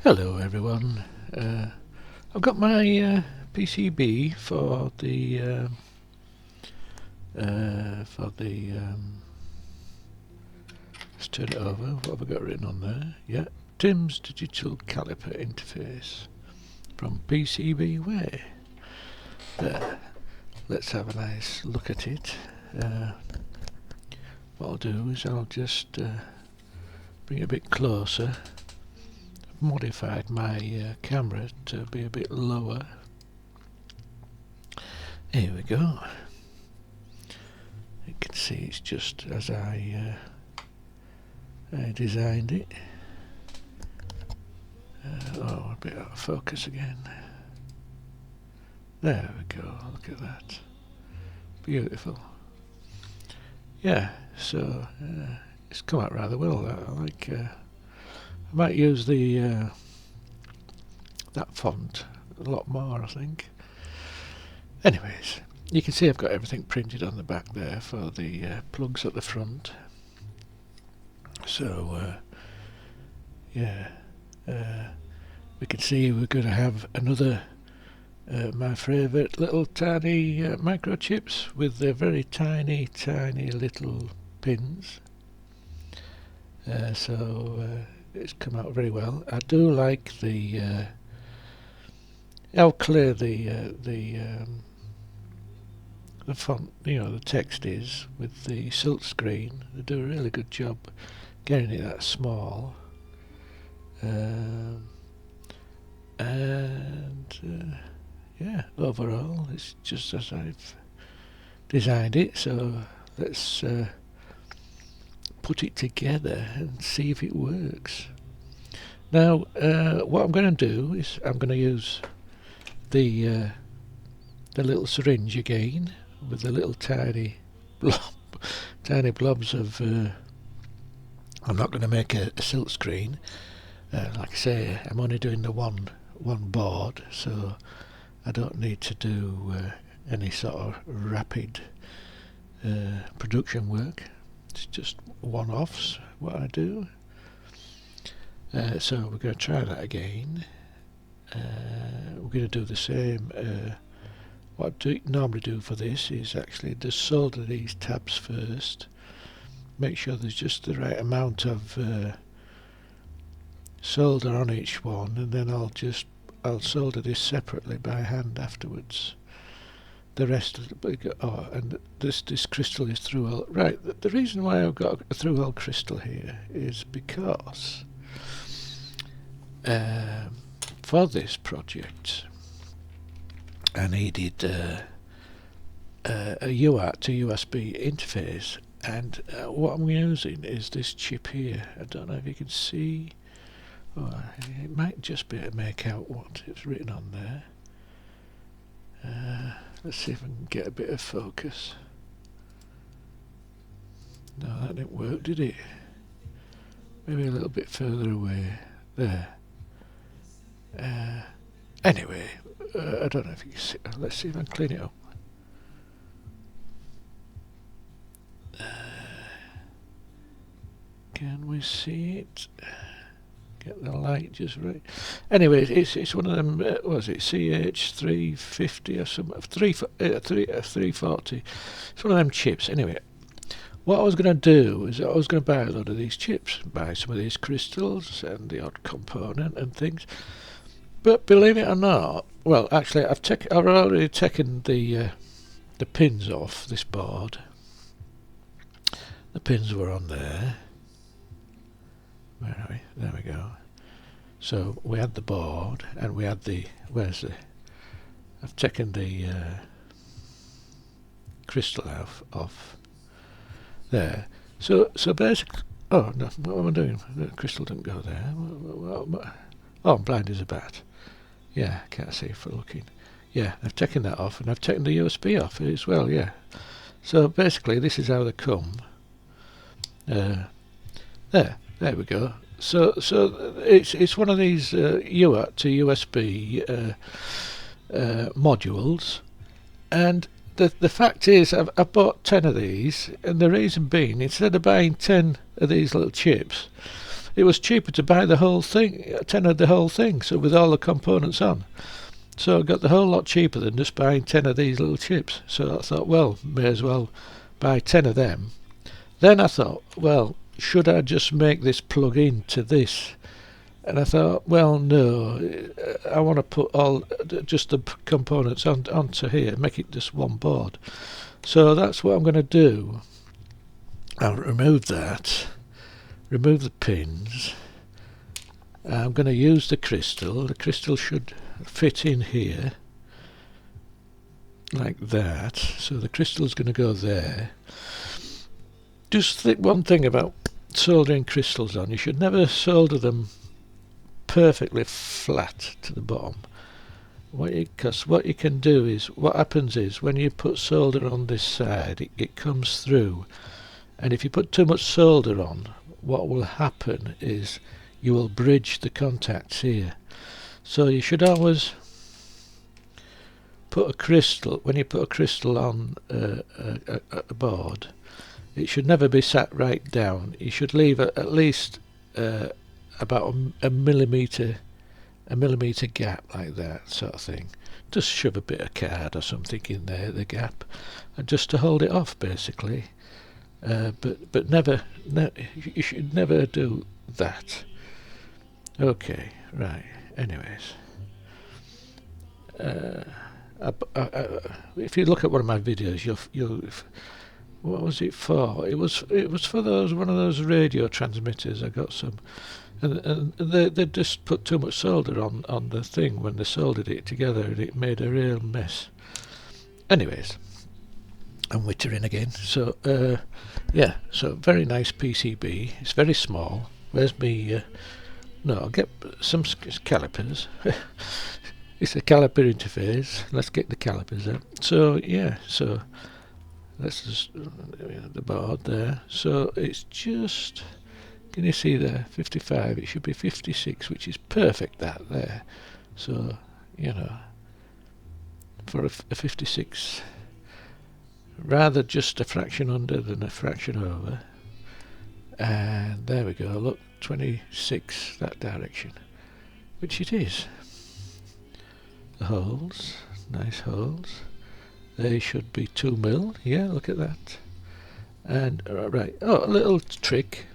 Hello everyone. I've got my PCB for the let's turn it over. What have I got written on there? Yeah, Tim's digital caliper interface from PCBWay. There. Let's have a nice look at it. What I'll do is I'll just bring it a bit closer. Modified my camera to be a bit lower. Here we go. You can see it's just as I designed it. A bit out of focus again. There we go, look at that. Beautiful. Yeah, so it's come out rather well. I might use the that font a lot more, I think. Anyways, you can see I've got everything printed on the back there for the plugs at the front. So yeah, we can see we're going to have another my favourite little tiny microchips with the very tiny little pins. It's come out very well. I do like the how clear the font, the text is with the silk screen. They do a really good job getting it that small. Yeah, overall it's just as I've designed it. So let's put it together and see if it works. Now what I'm going to do is I'm going to use the little syringe again with the little tiny blobs of I'm not going to make a silk screen. Like I say, I'm only doing the one board, so I don't need to do any sort of rapid production work. It's just one-offs what I do. So we're going to try that again. We're going to do the same. What I normally do for this is actually just solder these tabs first. Make sure there's just the right amount of solder on each one, and then I'll solder this separately by hand afterwards. The rest of the and this crystal is through-hole. Right, the reason why I've got a through-hole crystal here is because for this project I needed a UART to USB interface, and what I'm using is this chip here. I don't know if you can see. It might just be able to make out what it's written on there. Let's see if I can get a bit of focus. No, that didn't work, did it? Maybe a little bit further away. There. Anyway, I don't know if you can see. Let's see if I can clean it up. Can we see it? Get the light just right. Anyway, it's one of them. What was it? CH350 or something? 340. It's one of them chips. Anyway, what I was going to do is I was going to buy a lot of these chips, buy some of these crystals and the odd component and things. But believe it or not, well, actually, I've already taken the pins off this board. The pins were on there. Where are we? There we go. So we had the board and we had the I've taken the crystal off there. So basically, oh no, what am I doing? The crystal didn't go there. Oh, I'm blind as a bat. Yeah, can't see for looking. Yeah, I've taken that off, and I've taken the USB off as well. Yeah. So basically, this is how they come. There we go. So it's one of these UART to USB modules, and the fact is I've bought 10 of these, and the reason being, instead of buying 10 of these little chips, it was cheaper to buy the whole thing, 10 of the whole thing, so with all the components on. So I got the whole lot cheaper than just buying 10 of these little chips. So I thought, well, may as well buy 10 of them. Then I thought, well, should I just make this plug in to this? And I thought, well, no, I want to put just the components onto here, make it just one board. So that's what I'm going to do. I'll remove that, remove the pins. I'm going to use the crystal. The crystal should fit in here like that, so the crystal's going to go there. Just think one thing about soldering crystals on: you should never solder them perfectly flat to the bottom. Because what you can do is, what happens is when you put solder on this side, it comes through, and if you put too much solder on, what will happen is you will bridge the contacts here. So you should always put a crystal, when you put a crystal on a board, it should never be sat right down. You should leave at least about a millimetre gap, like that sort of thing. Just shove a bit of card or something in there, the gap, and just to hold it off, basically. But never, you should never do that. Okay, right. Anyways, if you look at one of my videos, you'll what was it for? It was for one of those radio transmitters. I got some, and they just put too much solder on the thing when they soldered it together, and it made a real mess. Anyways, I'm wittering again. So yeah, so very nice PCB. It's very small. Where's me? No, I'll get some calipers. It's a caliper interface. Let's get the calipers out. So yeah, so let's just the board there. So it's just, can you see there, 55? It should be 56, which is perfect. That there. So you know, for a 56, rather just a fraction under than a fraction over. And there we go. Look, 26 that direction, which it is. The holes, nice holes. They should be 2 mil. Yeah, look at that. And right, oh, a little trick.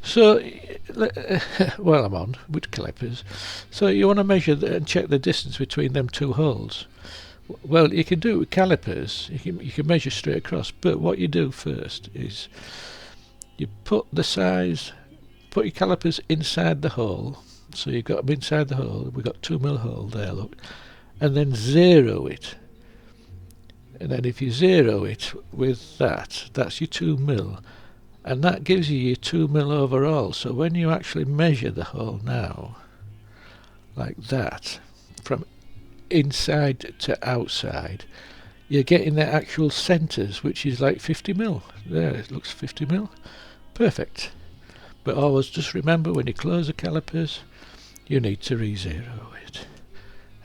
So while I'm on with calipers, so you want to measure and check the distance between them two holes. Well, you can do it with calipers. You can measure straight across. But what you do first is you put the size, put your calipers inside the hole. So you've got them inside the hole. We've got 2 mil hole there, look. And then zero it. And then if you zero it with that, that's your 2 mil. And that gives you your 2 mil overall. So when you actually measure the hole now, like that, from inside to outside, you're getting the actual centres, which is like 50 mil. There, it looks 50 mil. Perfect. But always just remember, when you close the calipers, you need to re-zero it.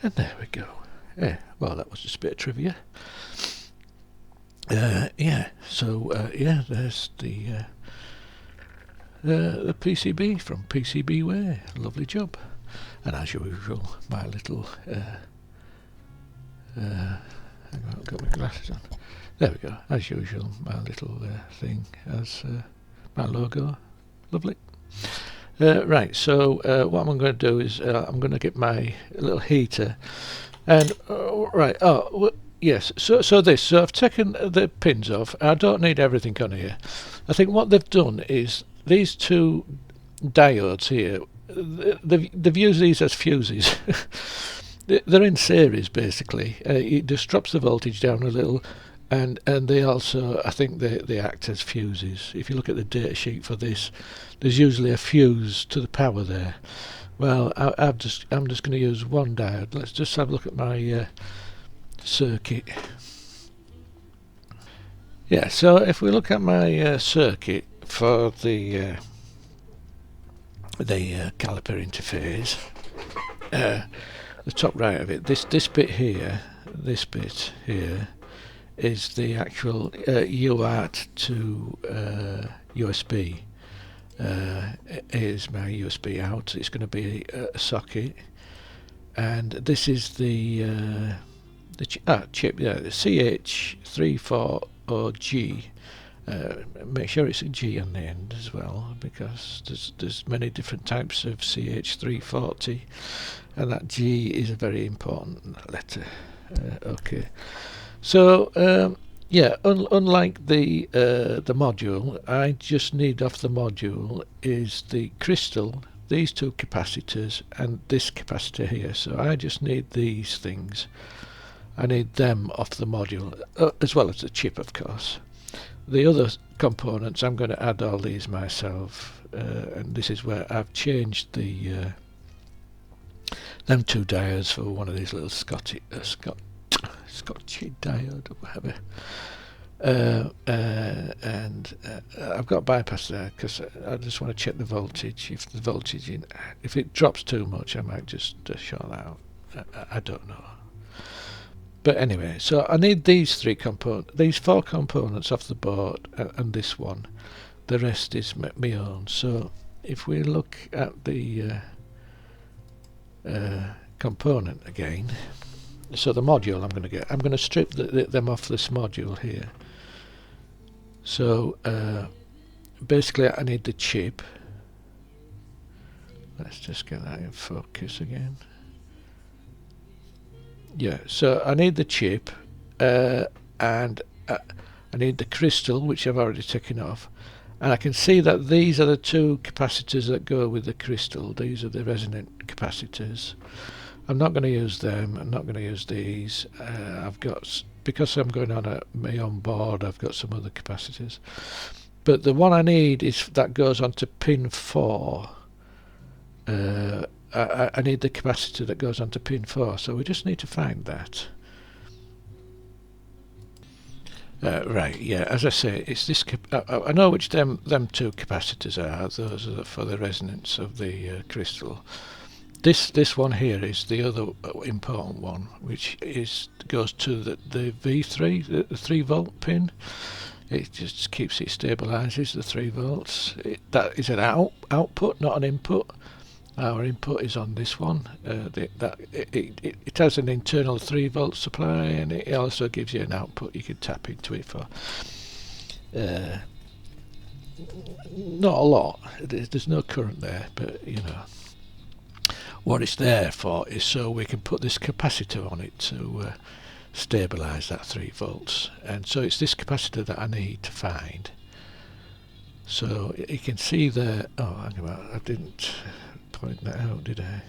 And there we go. Yeah, well, that was just a bit of trivia. Yeah, so yeah, there's the PCB from PCBWay. Lovely job. And as usual, my little hang on, I've got my glasses on. There we go. As usual, my little thing as my logo. Lovely. Right, so what I'm going to do is I'm going to get my little heater, and right. Oh, yes. So I've taken the pins off. I don't need everything on here. I think what they've done is these two diodes here. They've used these as fuses. They're in series basically. It just drops the voltage down a little, and they also, I think they act as fuses. If you look at the data sheet for this, there's usually a fuse to the power there. Well, I'm just going to use one diode. Let's just have a look at my circuit. Yeah, so if we look at my circuit for the caliper interface, the top right of it, this bit here, is the actual UART to USB, Here's my USB out. It's going to be a socket, and this is the chip. Yeah, the CH340G. Make sure it's a G on the end as well, because there's many different types of CH340, and that G is a very important letter. Okay, so yeah, unlike the module, I just need off the module is the crystal, these two capacitors, and this capacitor here. So I just need these things. I need them off the module, as well as the chip, of course. The other components, I'm going to add all these myself, and this is where I've changed the them two diodes for one of these little Scotchy diode or whatever. And I've got bypass there because I just want to check the voltage. If the voltage if it drops too much, I might just short that out. I don't know. But anyway, so I need these these four components off the board, and this one. The rest is my own. So if we look at the component again, so the module I'm going to strip them off this module here. So basically I need the chip. Let's just get that in focus again. Yeah, so I need the chip, and I need the crystal, which I've already taken off, and I can see that these are the two capacitors that go with the crystal. These are the resonant capacitors. I'm not going to use them. I'm not going to use these. I've got, because I'm going on my own board, I've got some other capacitors. But the one I need is that goes onto pin 4. I need the capacitor that goes onto pin 4, so we just need to find that. Right, yeah, as I say, it's this. I know which them two capacitors are. Those are for the resonance of the crystal. This one here is the other important one, which goes to the V3, the 3 volt pin. It just keeps it stabilizes the 3 volts. That is an output, not an input. Our input is on this one. It has an internal 3 volt supply, and it also gives you an output you can tap into it for. Not a lot. There's no current there, but you know what it's there for is so we can put this capacitor on it to stabilize that 3 volts. And so it's this capacitor that I need to find. So you can see there. Oh, hang on, I didn't point that out, did I?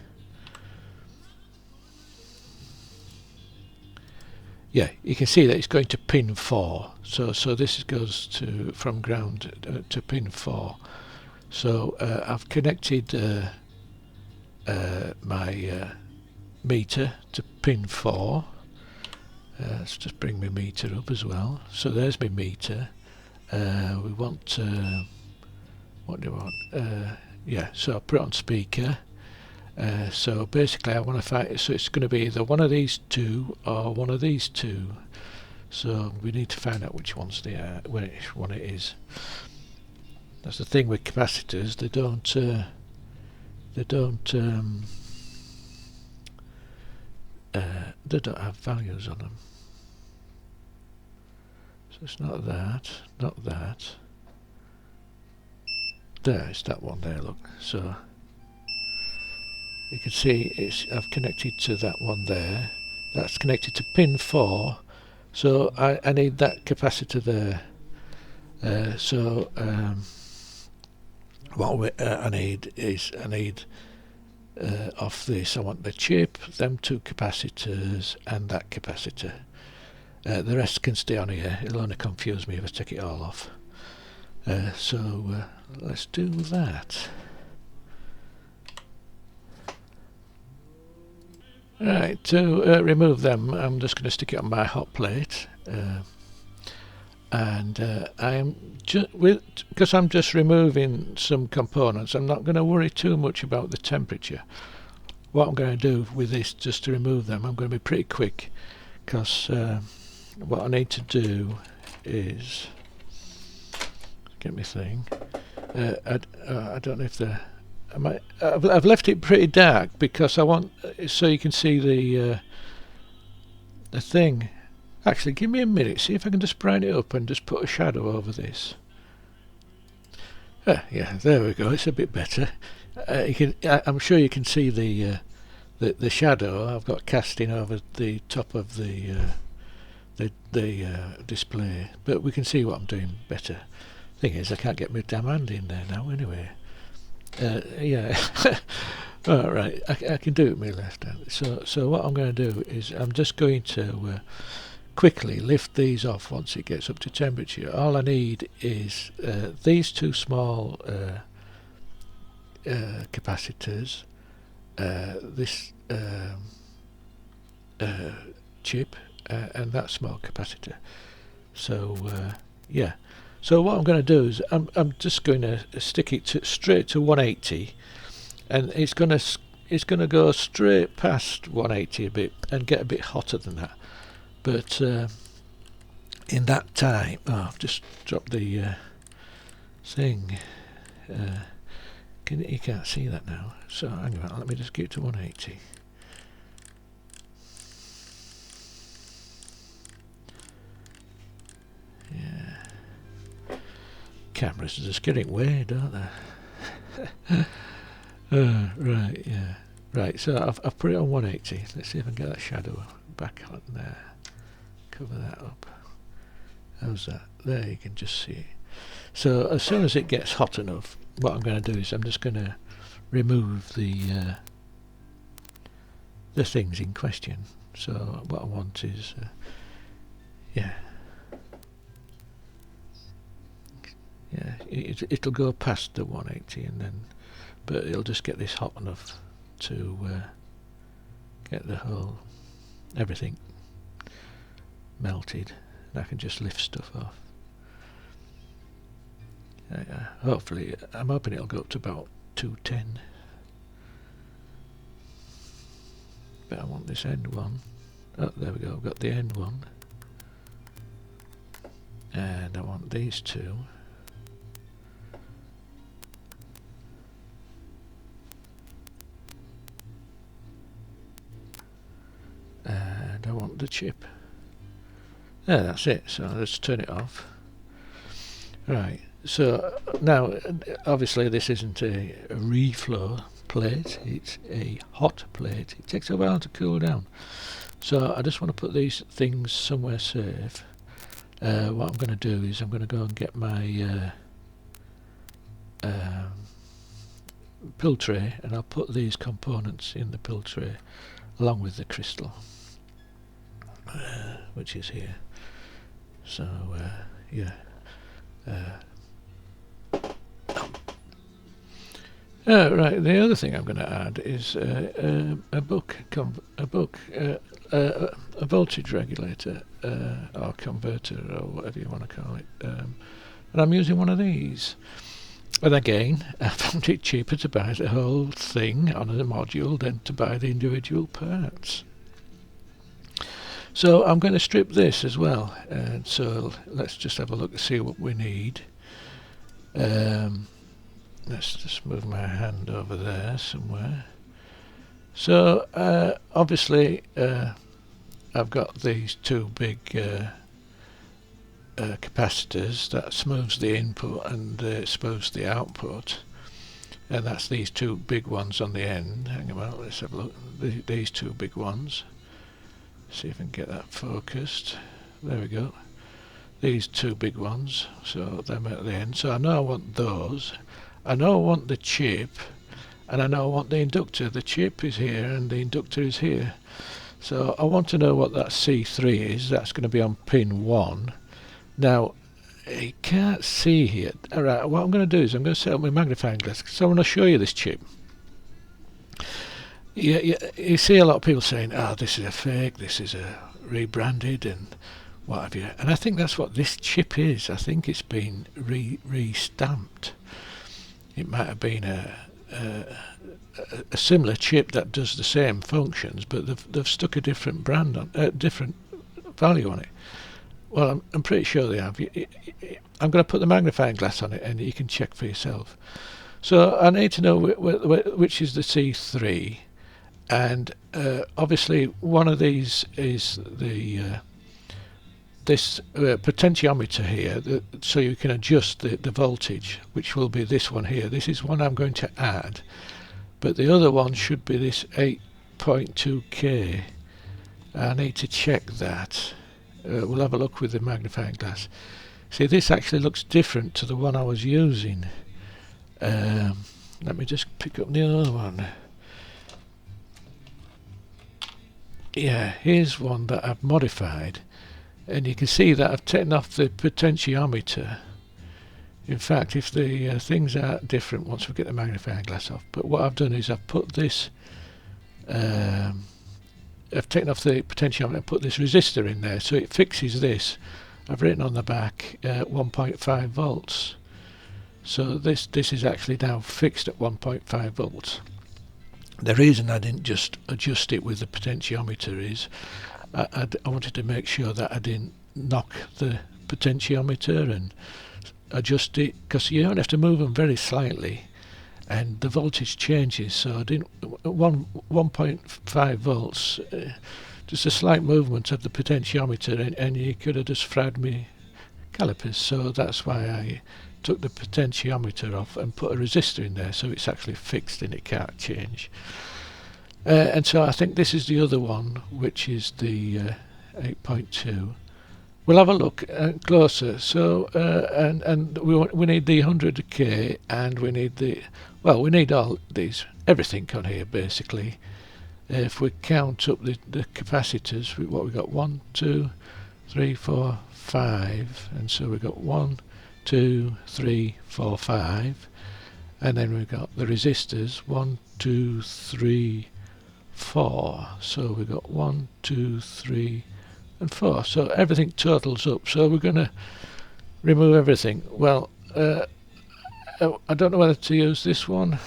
Yeah, you can see that it's going to pin 4. So this goes from ground to pin 4. So I've connected my meter to pin 4. Let's just bring my meter up as well. So there's my meter. We want what do we want? Yeah, so I'll put it on speaker. So basically I want to find it, so it's going to be either one of these two or one of these two. So we need to find out which ones they are, which one it is. That's the thing with capacitors, they don't have values on them. So it's not that, not that. There, it's that one there, look. So you can see I've connected to that one there. That's connected to pin 4. So I need that capacitor there. What I need off this, I want the chip, them two capacitors, and that capacitor. The rest can stay on here. It'll only confuse me if I take it all off. So let's do that. Right, to remove them, I'm just going to stick it on my hot plate, and because I'm just removing some components, I'm not going to worry too much about the temperature. What I'm going to do with this, just to remove them, I'm going to be pretty quick, because what I need to do is get my thing. I don't know if I've left it pretty dark because I want so you can see the thing. Actually, give me a minute. See if I can just brighten it up and just put a shadow over this. Yeah, there we go. It's a bit better. I'm sure you can see the shadow I've got casting over the top of the display, but we can see what I'm doing better. Thing is, I can't get my damn hand in there now. Anyway, yeah. All right, I can do it with my left hand. So what I'm going to do is I'm just going to quickly lift these off once it gets up to temperature. All I need is these two small capacitors, this chip, and that small capacitor. So yeah. So what I'm going to do is I'm just going to stick it straight to 180, and it's going to go straight past 180 a bit and get a bit hotter than that. But in that time, I've just dropped the thing. You can't see that now. So hang on, let me just get it to 180. Yeah. Cameras are just getting weird, aren't they? Right, yeah. Right, so I've put it on 180. Let's see if I can get that shadow back on there. Cover that up. How's that? There, you can just see it. So as soon as it gets hot enough, what I'm going to do is I'm just going to remove the things in question. So what I want is, yeah, it'll go past the 180, and then, but it'll just get this hot enough to get the whole everything melted, and I can just lift stuff off. Hopefully, I'm hoping it'll go up to about 210. But I want this end one. Oh, there we go, I've got the end one. And I want these two. And I want the chip. There, that's it. So let's turn it off. Right. So now, obviously, this isn't a reflow plate. It's a hot plate. It takes a while to cool down. So I just want to put these things somewhere safe. What I'm going to do is I'm going to go and get my pill tray, and I'll put these components in the pill tray along with the crystal, which is here. So yeah. Right. The other thing I'm going to add is a voltage regulator or converter, or whatever you want to call it. And I'm using one of these. And again, I found it cheaper to buy the whole thing on a module than to buy the individual parts. So I'm going to strip this as well. And so let's just have a look to see what we need. Let's just move my hand over there somewhere. So obviously I've got these two big capacitors that smooths the input and smooths the output, and that's these two big ones on the end. Hang on, let's have a look. These two big ones. See if I can get that focused. There we go. These two big ones, so them at the end. So I know I want those. I know I want the chip, and I know I want the inductor. The chip is here and the inductor is here. So I want to know what that C3 is. That's going to be on pin 1. Now, you can't see here. Alright, what I'm going to do is I'm going to set up my magnifying glass, because I want to show you this chip. You see a lot of people saying, oh, this is a fake, this is a rebranded and what have you. And I think that's what this chip is. I think it's been re-stamped. It might have been a similar chip that does the same functions, but they've stuck a different brand on, different value on it. Well, I'm pretty sure they have. I'm going to put the magnifying glass on it and you can check for yourself. So I need to know which is the C3, and obviously one of these is the this potentiometer here, so you can adjust the voltage, which will be this one here. This is one I'm going to add, but the other one should be this 8.2K. I need to check that. We'll have a look with the magnifying glass. See, this actually looks different to the one I was using. Let me just pick up the other one. Yeah, here's one that I've modified, and you can see that I've taken off the potentiometer. In fact, if the things are different once we get the magnifying glass off, but what I've done is I've put this I've taken off the potentiometer and put this resistor in there, so it fixes this. I've written on the back 1.5 volts. So this is actually now fixed at 1.5 volts. The reason I didn't just adjust it with the potentiometer is I wanted to make sure that I didn't knock the potentiometer and adjust it, because you only have to move them very slightly and the voltage changes. So I didn't 1.5 volts, just a slight movement of the potentiometer and you could have just fried me calipers. So that's why I took the potentiometer off and put a resistor in there, so it's actually fixed and it can't change. And so I think this is the other one, which is the 8.2. We'll have a look closer. So and we need the 100K, and we need we need all these, everything on here basically. If we count up the capacitors, what we got, 1, 2, 3, 4, 5, and so we've got 1, 2, 3, 4, 5, and then we've got the resistors 1, 2, 3, 4. So we've got 1, 2, 3, and 4. So everything totals up. So we're going to remove everything. Well, I don't know whether to use this one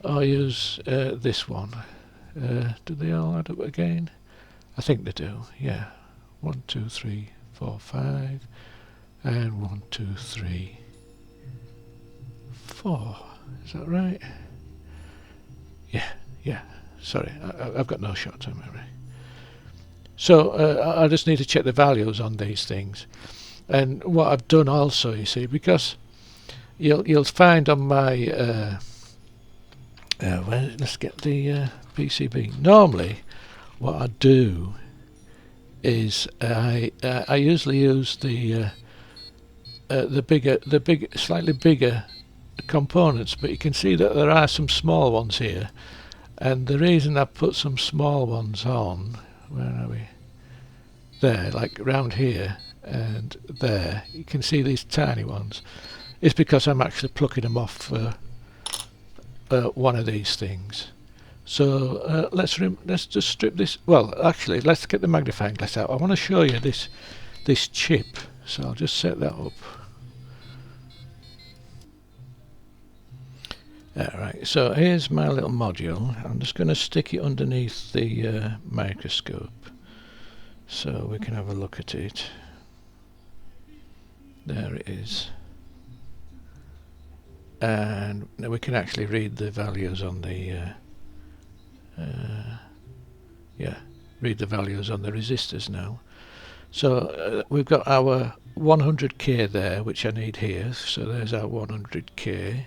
or use this one. Do they all add up again? I think they do. Yeah. 1, 2, 3, 4, 5. And 1, 2, 3, 4. Is that right? Yeah. Sorry, I've got no short-term memory. So I just need to check the values on these things. And what I've done also, you see, because you'll find on my let's get the PCB. Normally, what I do is I usually use the slightly bigger components, but you can see that there are some small ones here, and the reason I put some small ones on, where are we? There, like around here and there, you can see these tiny ones, is because I'm actually plucking them off one of these things. So let's just strip this. Well, actually, let's get the magnifying glass out. I want to show you this chip, so I'll just set that up. Alright, so here's my little module. I'm just going to stick it underneath the microscope so we can have a look at it. There it is. And now we can actually read the values on the read the values on the resistors now. So we've got our 100K there, which I need here. So there's our 100K.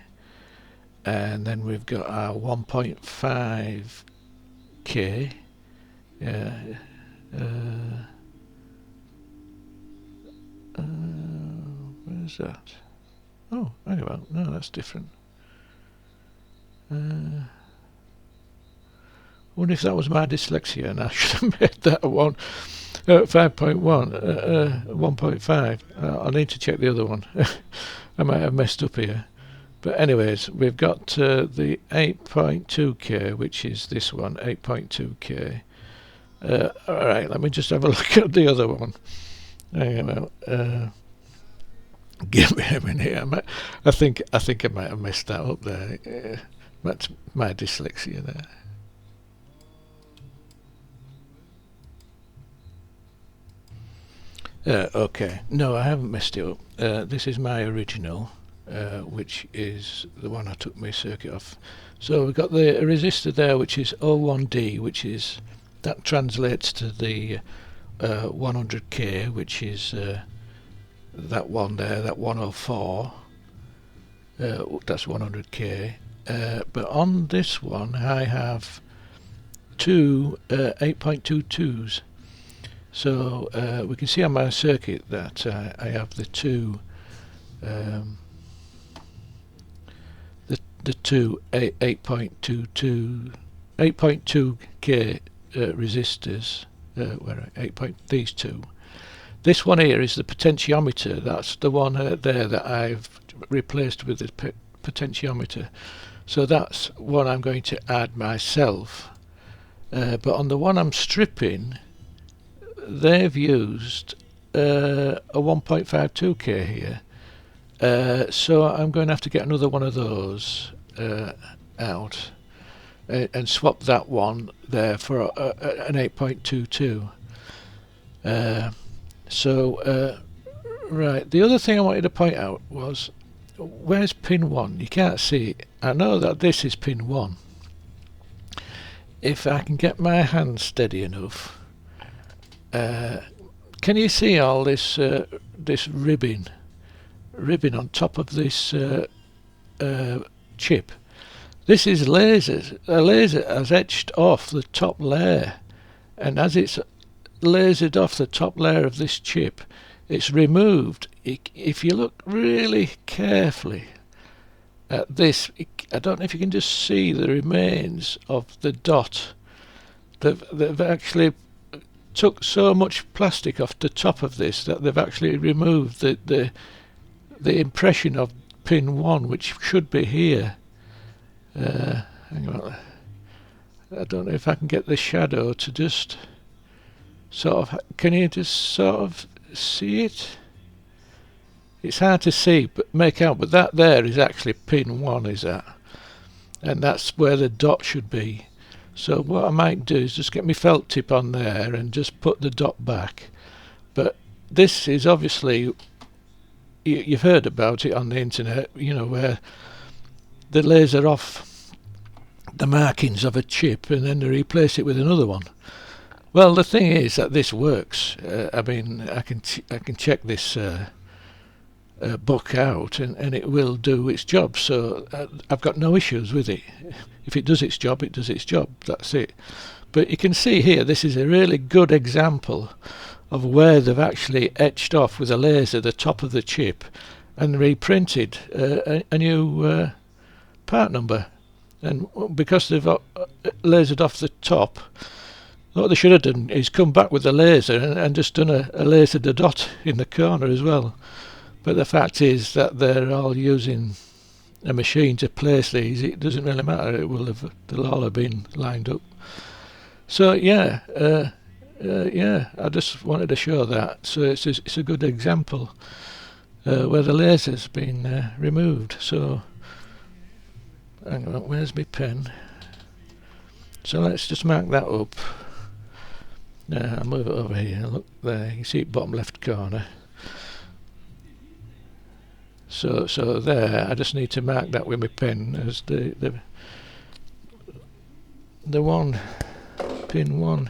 And then we've got our 1.5K. Where's that? Oh, hang on. No, that's different. I wonder if that was my dyslexia and I should have made that a 5.1, 1.5. I'll need to check the other one. I might have messed up here. But anyways, we've got the 8.2K, which is this one, 8.2K. Alright, let me just have a look at the other one. Hang on. Give me a minute. I think I might have messed that up there. That's my dyslexia there. Okay, no, I haven't messed it up. This is my original, which is the one I took my circuit off. So we've got the resistor there, which is 01D, which is, that translates to the 100k, which is that one there, that 104. That's 100k. But on this one, I have two 8.22s. So we can see on my circuit that I have the two the two 8.2k resistors. Where are these two? This one here is the potentiometer. That's the one there that I've replaced with the potentiometer. So that's what I'm going to add myself. But on the one I'm stripping, they've used a 1.52k here. So I'm going to have to get another one of those out and swap that one there for an 8.22. Right, the other thing I wanted to point out was, where's pin 1? You can't see it. I know that this is pin 1. If I can get my hand steady enough, can you see all this this ribbing on top of this chip? This is lasers. A laser has etched off the top layer, and as it's lasered off the top layer of this chip, it's removed. If you look really carefully at this, I don't know if you can just see the remains of the dot. They've actually took so much plastic off the top of this that they've actually removed the impression of pin 1, which should be here. Hang on, I don't know if I can get the shadow to just sort of, can you just sort of see it? It's hard to see, but make out, but that there is actually pin 1, is that? And that's where the dot should be. So what I might do is just get my felt tip on there and just put the dot back. But this is obviously, you've heard about it on the internet, you know, where they laser off the markings of a chip and then they replace it with another one. Well, the thing is that this works. I mean, I can check this book out, and it will do its job. So I've got no issues with it. If it does its job, it does its job. That's it. But you can see here, this is a really good example of where they've actually etched off with a laser the top of the chip and reprinted a new part number. And because they've lasered off the top, what they should have done is come back with a laser and just done a laser dot in the corner as well. But the fact is that they're all using a machine to place these. It doesn't really matter. They'll all have been lined up. So yeah, I just wanted to show that. So it's a good example where the laser's been removed. So hang on, where's my pen? So let's just mark that up. I'll move it over here. Look there, you see it bottom left corner. So there, I just need to mark that with my pen as the one, pin 1.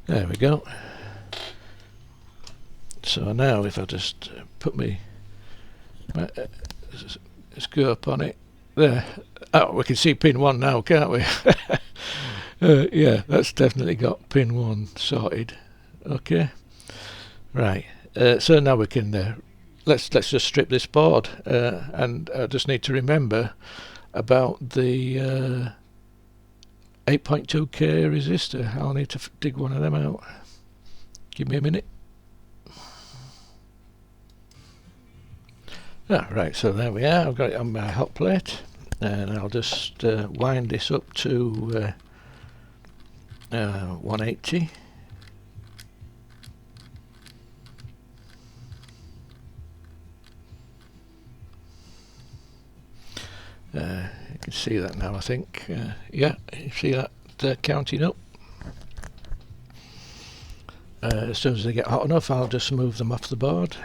There we go. So now if I just put my scope on it, there. Oh, we can see pin 1 now, can't we? Yeah, that's definitely got pin 1 sorted. Okay, right. So now we can let's just strip this board, and I just need to remember about the 8.2k resistor. I'll need to dig one of them out. Give me a minute. Right, so there we are. I've got it on my hot plate, and I'll just wind this up to 180. You can see that now, I think. Yeah, you see that counting up. As soon as they get hot enough, I'll just move them off the board.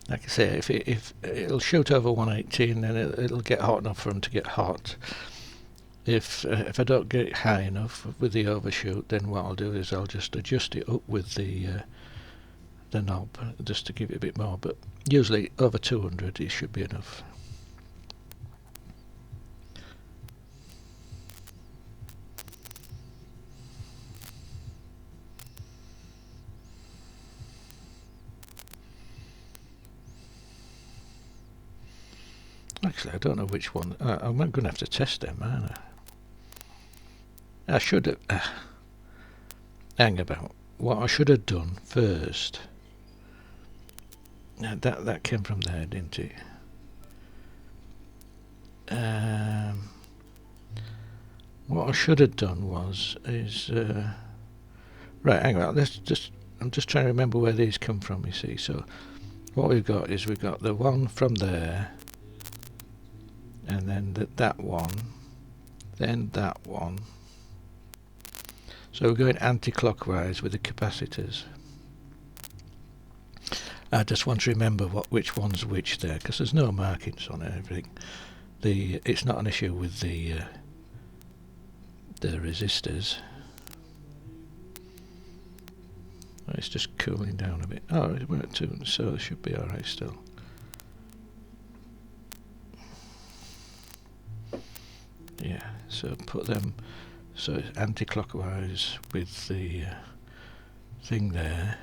Like I say, if it'll shoot over 118, then it'll get hot enough for them to get hot. If I don't get it high enough with the overshoot, then what I'll do is I'll just adjust it up with the knob just to give it a bit more. But usually over 200 it should be enough. Actually, I don't know which one. I'm going to have to test them, aren't I? I should have. Hang about. What I should have done first. That came from there, didn't it? What I should have done is right. Hang on. I'm just trying to remember where these come from. You see, so what we've got is we've got the one from there. And then that one, then that one. So we're going anti-clockwise with the capacitors. I just want to remember which one's which there, because there's no markings on everything. It's not an issue with the resistors. It's just cooling down a bit. Oh, we're at 2, so it should be alright still. Yeah, so put them so it's anti-clockwise with the thing there.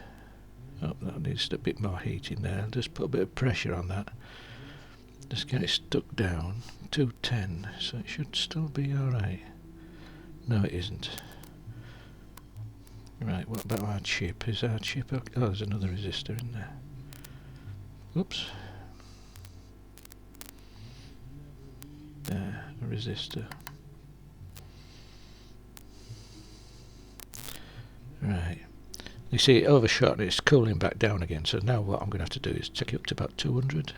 Oh, that needs a bit more heat in there. Just put a bit of pressure on that. Just get it stuck down. 210, so it should still be alright. No, it isn't. Right, what about our chip? Is our chip okay? Oh, there's another resistor in there. Oops. There, a resistor. Right. You see it overshot and it's cooling back down again, so now what I'm going to have to do is take it up to about 200.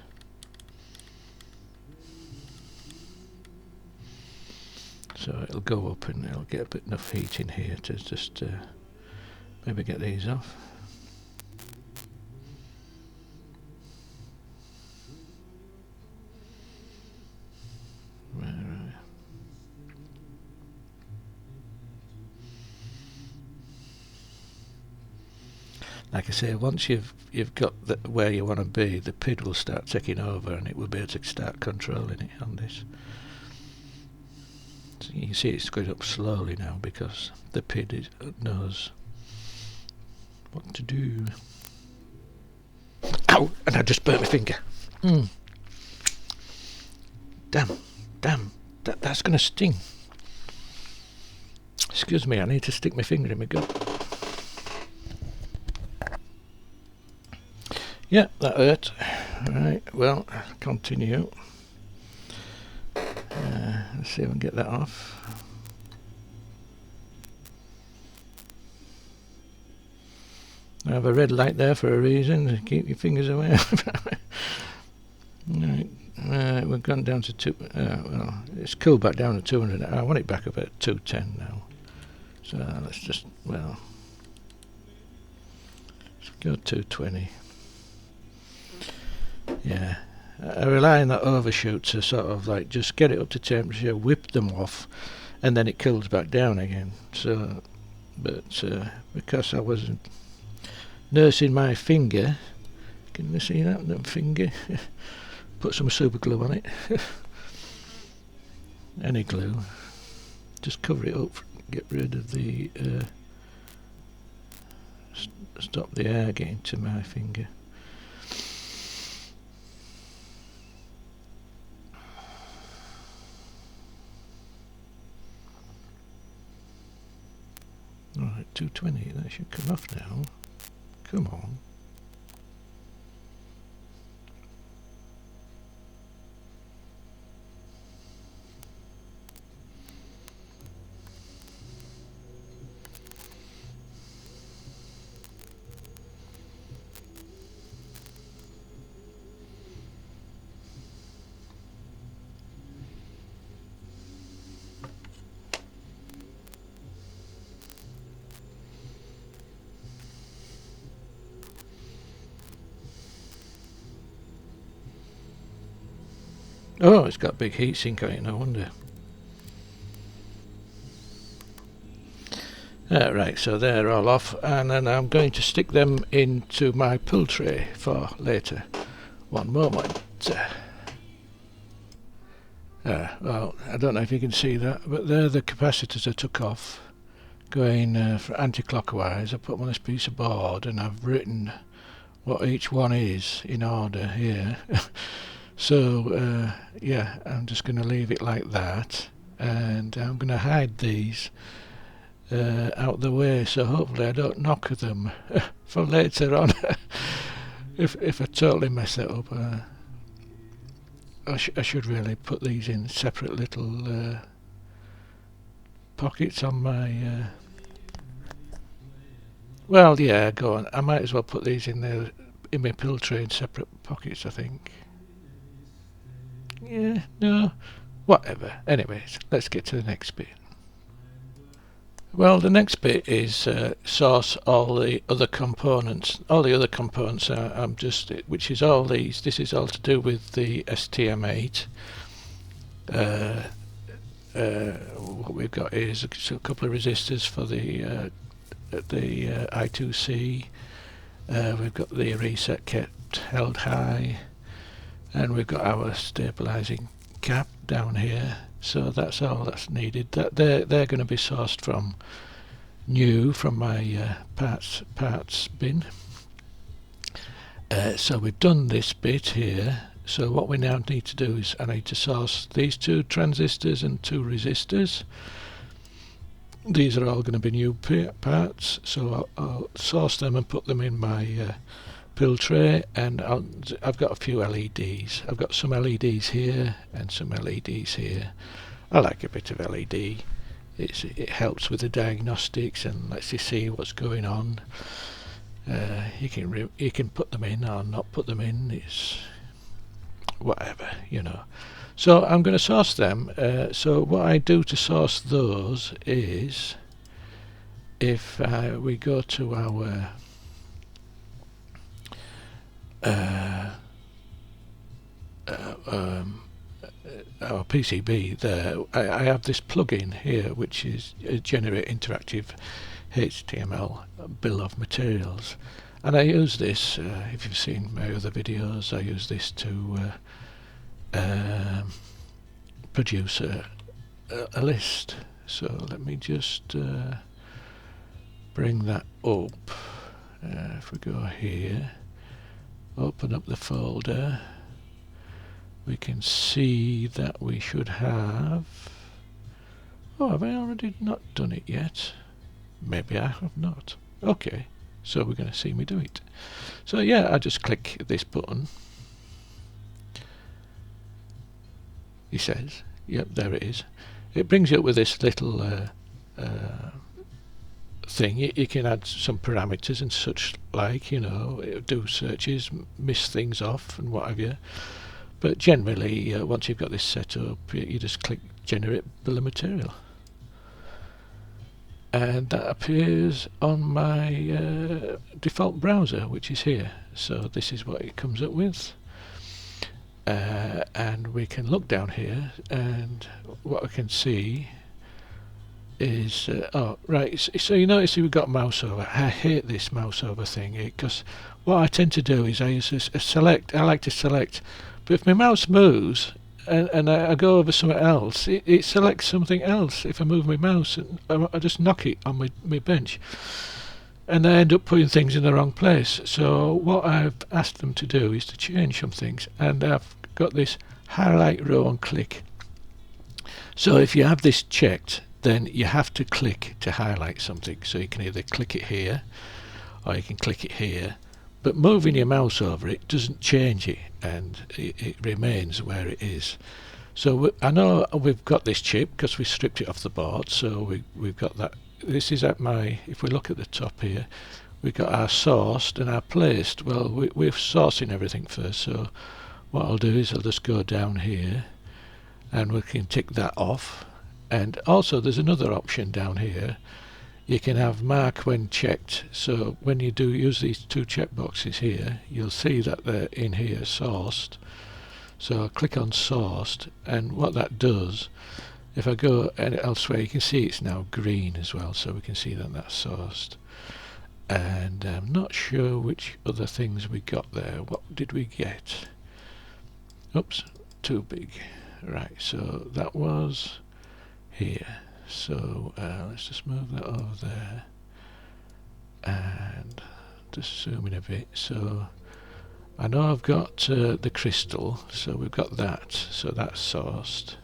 So it'll go up and it'll get a bit enough heat in here to just maybe get these off. Right. Like I say, once you've got where you want to be, the PID will start taking over and it will be able to start controlling it on this. So you can see it's going up slowly now because the PID knows what to do. Ow! And I just burnt my finger. Damn, that's going to sting. Excuse me, I need to stick my finger in my gut. Yeah, that hurt. Right, well, continue. Let's see if I can get that off. I have a red light there for a reason. Keep your fingers away. Right, we've gone down to 2. Well, it's cooled back down to 200. I want it back up at 210 now. So let's just, well, let's go 220. Yeah, I rely on that overshoot to sort of like just get it up to temperature, whip them off, and then it cools back down again. So, but because I wasn't nursing my finger, can you see that finger? Put some super glue on it. Any glue. Just cover it up, get rid of the stop the air getting to my finger. Alright, 220, that should come off now. Come on. Oh, it's got a big heatsink on it, no wonder. Right, so they're all off, and then I'm going to stick them into my pull tray for later. One moment. Well, I don't know if you can see that, but they're the capacitors I took off, going for anti-clockwise. I put them on this piece of board, and I've written what each one is in order here. So, yeah, I'm just going to leave it like that, and I'm going to hide these out the way, so hopefully I don't knock them for later on. if I totally mess it up, I should really put these in separate little pockets on my well, yeah, go on, I might as well put these in there in my pill tray in separate pockets, I think. Yeah, no, whatever. Anyways, let's get to the next bit. Well, the next bit is source all the other components. All the other components I'm just, which is all these. This is all to do with the STM8. What we've got is a couple of resistors for the I2C. We've got the reset kept held high, and we've got our stabilizing cap down here. So that's all that's needed. They're going to be sourced from from my parts bin. So we've done this bit here. So what we now need to do is I need to source these two transistors and two resistors. These are all going to be new parts, so I'll source them and put them in my pill tray, and I've got a few LEDs. I've got some LEDs here and some LEDs here. I like a bit of LED. It helps with the diagnostics and lets you see what's going on. You can put them in or not put them in. It's whatever, you know. So I'm going to source them. So what I do to source those is, if we go to our PCB there, I have this plugin here which is generate interactive HTML bill of materials, and I use this, if you've seen my other videos, I use this to produce a list. So let me just bring that up. If we go here, open up the folder, we can see that we should have... Oh, have I already not done it yet? Maybe I have not. Okay, so we're going to see me do it. So yeah, I just click this button. He says, yep, there it is. It brings you up with this little thing. You can add some parameters and such like, you know, do searches, miss things off and what have you. But generally, once you've got this set up, you just click generate bill of material. And that appears on my default browser, which is here. So this is what it comes up with. And we can look down here, and what we can see is oh right, so you notice we've got mouse over. I hate this mouse over thing, because what I tend to do is I use this select. I like to select, but if my mouse moves and I go over something else, it selects something else. If I move my mouse, and I just knock it on my bench, and I end up putting things in the wrong place. So what I've asked them to do is to change some things, and I've got this highlight row and click. So if you have this checked, then you have to click to highlight something. So you can either click it here or you can click it here, but moving your mouse over it doesn't change it, and it remains where it is. So I know we've got this chip because we stripped it off the board, so we've got that. This is at my, if we look at the top here, we've got our sourced and our placed. Well, we're sourcing everything first, so what I'll do is I'll just go down here and we can tick that off. And also there's another option down here. You can have mark when checked. So when you do use these two check boxes here, you'll see that they're in here sourced. So I'll click on sourced, and what that does, if I go elsewhere, you can see it's now green as well, so we can see that that's sourced. And I'm not sure which other things we got there. What did we get? Oops, too big. Right, so that was here. So let's just move that over there and just zoom in a bit. So I know I've got the crystal, so we've got that, so that's sourced.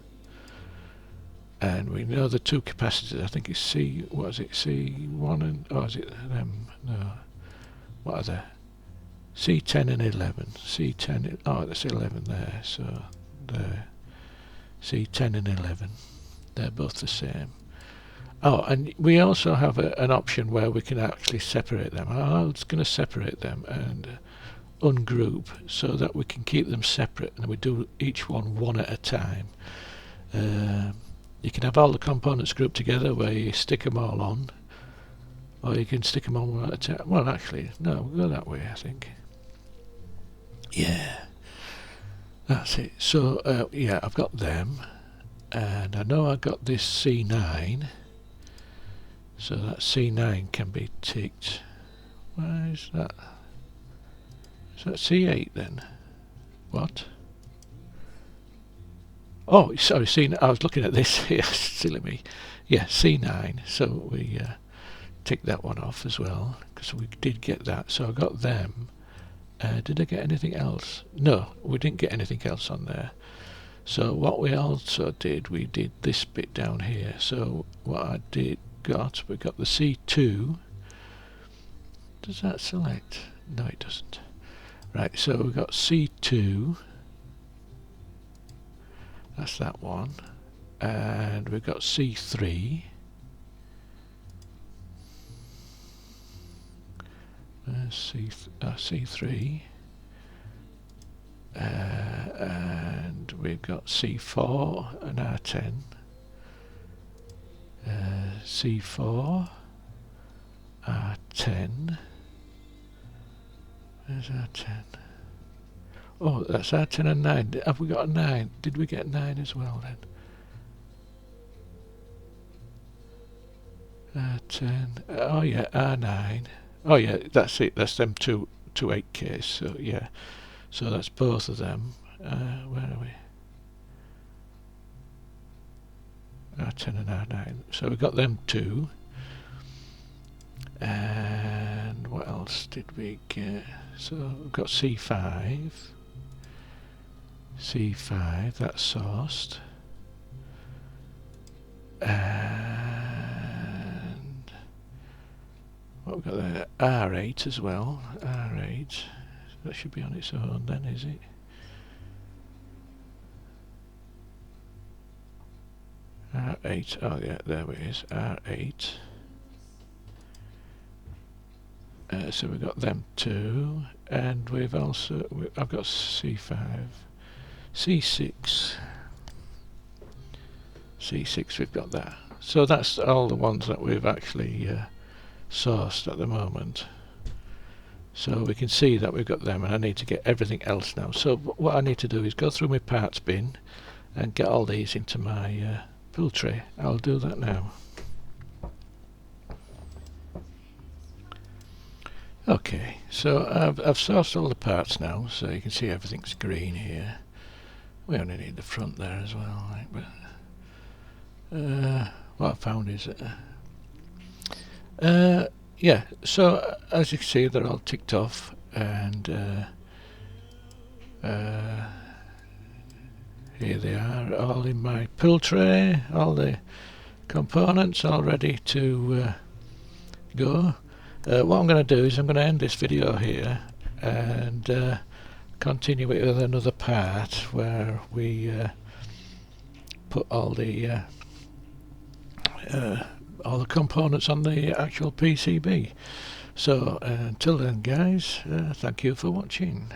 And we know the two capacitors, I think it's C, what is it, C1 and, oh is it them, no, what are they? C10 and 11, C10, oh that's 11 there, so there, C10 and 11, they're both the same. Oh, and we also have an option where we can actually separate them. I was going to separate them and ungroup so that we can keep them separate, and we do each one at a time. You can have all the components grouped together where you stick them all on, or you can stick them on one at a time. Well, actually, no, we'll go that way, I think. Yeah, that's it. So, yeah, I've got them, and I know I've got this C9, so that C9 can be ticked. Why is that? Is that C8 then? What? Oh, sorry, C9. I was looking at this here. Silly me. Yeah, C9. So we tick that one off as well, because we did get that. So I got them. Did I get anything else? No, we didn't get anything else on there. So what we also did, we did this bit down here. So what I did we got the C2. Does that select? No, it doesn't. Right, so we've got C2. That's that one. And we've got C3. C3. And we've got C4 and R10. C4, R10. Where's R10? Oh, that's R10 and 9. Have we got a 9? Did we get 9 as well then? R10. Oh yeah, R9. Oh yeah, that's it. That's them two 8Ks. So yeah, so that's both of them. Where are we? R10 and R9. So we got them two. And what else did we get? So we've got C5. C5, that's sourced. And what we've got there? R8 as well. R8. That should be on its own then, is it? R8, oh yeah, there it is, R8. So we've got them two, and we've also, I've got C5, C6, C6 we've got that. So that's all the ones that we've actually sourced at the moment. So we can see that we've got them, and I need to get everything else now. So what I need to do is go through my parts bin and get all these into my pull tray. I'll do that now. Okay, so I've sourced all the parts now, so you can see everything's green here. We only need the front there as well, right? But what I found is yeah, so as you can see, they're all ticked off, and here they are, all in my pull tray, all the components all ready to go. What I'm going to do is I'm going to end this video here and continue it with another part where we put all the components on the actual PCB. So until then guys, thank you for watching.